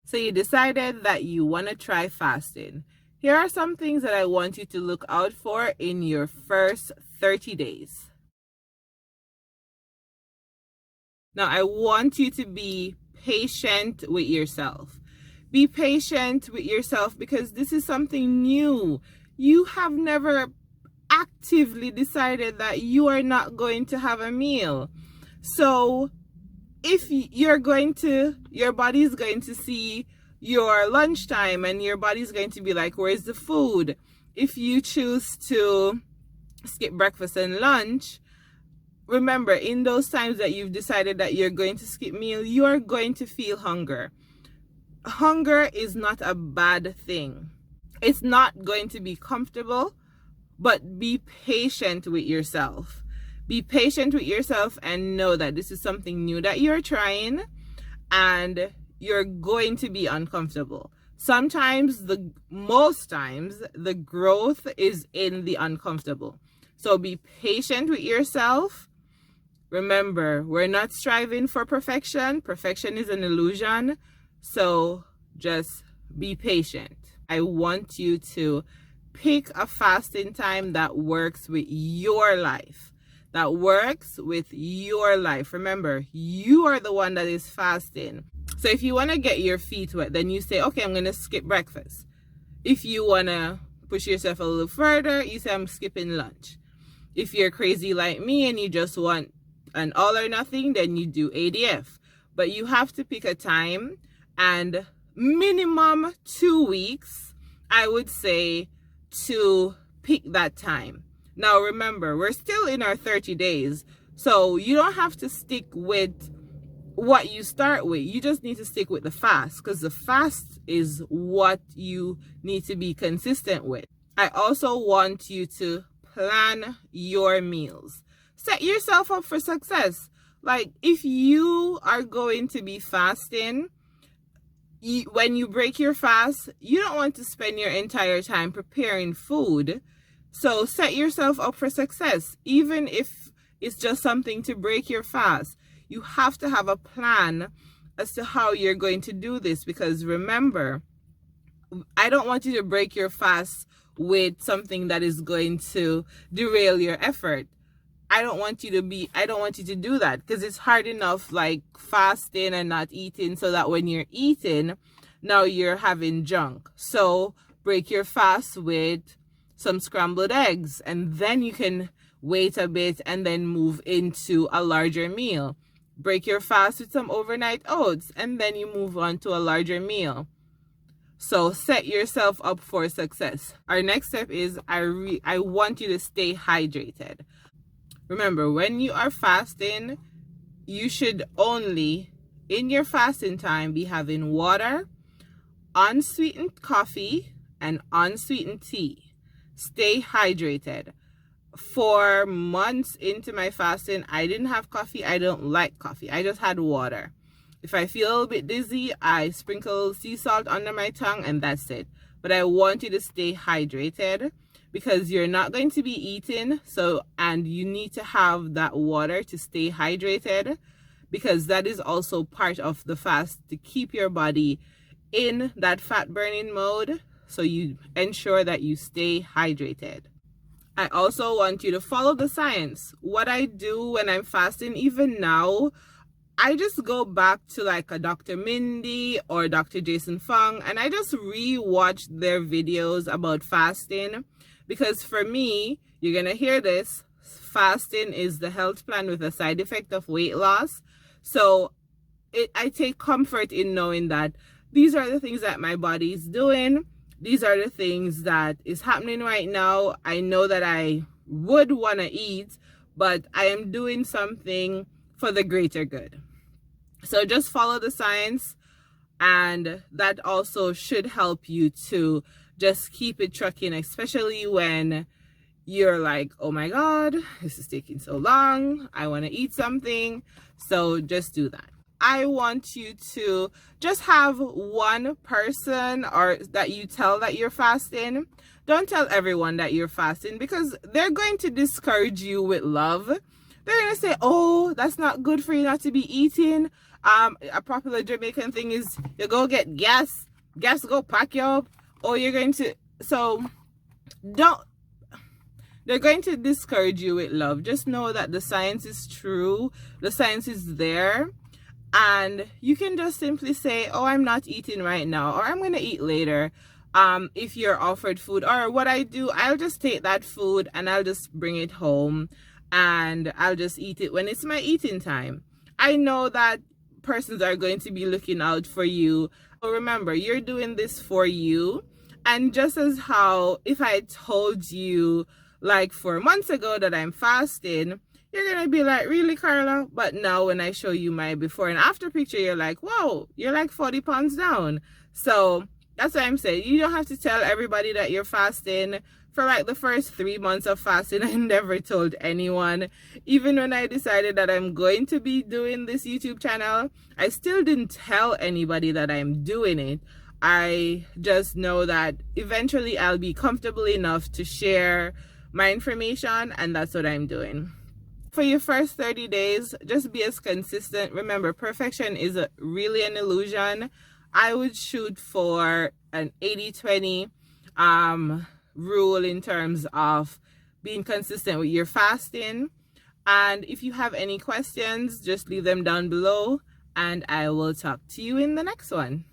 So you decided that you want to try fasting. Here are some things that I want you to look out for in your first 30 days. Now, I want you to be patient with yourself. Be patient with yourself because this is something new. You have never actively decided that you are not going to have a meal. So if your body is going to see your lunchtime and your body's going to be like, where's the food? If you choose to skip breakfast and lunch, remember, in those times that you've decided that you're going to skip meal, you are going to feel hunger. Hunger is not a bad thing. It's not going to be comfortable, but be patient with yourself. Be patient with yourself and know that this is something new that you're trying and you're going to be uncomfortable. Most times, the growth is in the uncomfortable. So be patient with yourself. Remember, we're not striving for perfection. Perfection is an illusion. So just be patient. I want you to pick a fasting time that works with your life. Remember, you are the one that is fasting. So if you want to get your feet wet, then you say, okay, I'm going to skip breakfast. If you want to push yourself a little further, you say, I'm skipping lunch. If you're crazy like me and you just want an all or nothing, then you do ADF. But you have to pick a time, and minimum 2 weeks, I would say, to pick that time. Now remember, we're still in our 30 days, so you don't have to stick with what you start with. You just need to stick with the fast, because the fast is what you need to be consistent with. I also want you to plan your meals. Set yourself up for success. Like, if you are going to be fasting, when you break your fast, you don't want to spend your entire time preparing food. So set yourself up for success. Even if it's just something to break your fast, you have to have a plan as to how you're going to do this. Because remember, I don't want you to break your fast with something that is going to derail your effort. I don't want you to do that, because it's hard enough like fasting and not eating, so that when you're eating, now you're having junk. So break your fast with some scrambled eggs, and then you can wait a bit and then move into a larger meal. Break your fast with some overnight oats, and then you move on to a larger meal. So set yourself up for success. Our next step is I want you to stay hydrated. Remember, when you are fasting, you should only, in your fasting time, be having water, unsweetened coffee, and unsweetened tea. Stay hydrated. For months into my fasting, I didn't have coffee. I don't like coffee. I just had water. If I feel a little bit dizzy, I sprinkle sea salt under my tongue, and that's it. But I want you to stay hydrated, because you're not going to be eating, and you need to have that water to stay hydrated, because that is also part of the fast, to keep your body in that fat burning mode. So you ensure that you stay hydrated. I also want you to follow the science. What I do when I'm fasting, even now, I just go back to like a Dr. Mindy or Dr. Jason Fung, and I just re-watch their videos about fasting. Because for me, you're going to hear this, fasting is the health plan with a side effect of weight loss. So I take comfort in knowing that these are the things that my body is doing. These are the things that is happening right now. I know that I would want to eat, but I am doing something for the greater good. So just follow the science, and that also should help you to just keep it trucking, especially when you're like, oh my God, this is taking so long. I want to eat something. So just do that. I want you to just have one person or that you tell that you're fasting. Don't tell everyone that you're fasting, because they're going to discourage you with love. They're going to say, oh, that's not good for you not to be eating. A popular Jamaican thing is you go get gas go pack you up, or you're going to, so don't, they're going to discourage you with love. Just know that the science is true, the science is there, and you can just simply say, oh, I'm not eating right now, or I'm going to eat later. If you're offered food, or what I do, I'll just take that food and I'll just bring it home and I'll just eat it when it's my eating time. I know that persons are going to be looking out for you. So remember, you're doing this for you. And just as how if I told you like 4 months ago that I'm fasting, you're gonna be like, really, Carla? But now when I show you my before and after picture, you're like, whoa, you're like 40 pounds down. So that's what I'm saying. You don't have to tell everybody that you're fasting. For like the first 3 months of fasting, I never told anyone. Even when I decided that I'm going to be doing this YouTube channel, I still didn't tell anybody that I'm doing it. I just know that eventually I'll be comfortable enough to share my information, and that's what I'm doing. For your first 30 days, just be as consistent. Remember, perfection is really an illusion. I would shoot for an 80-20 rule in terms of being consistent with your fasting. And if you have any questions, just leave them down below, and I will talk to you in the next one.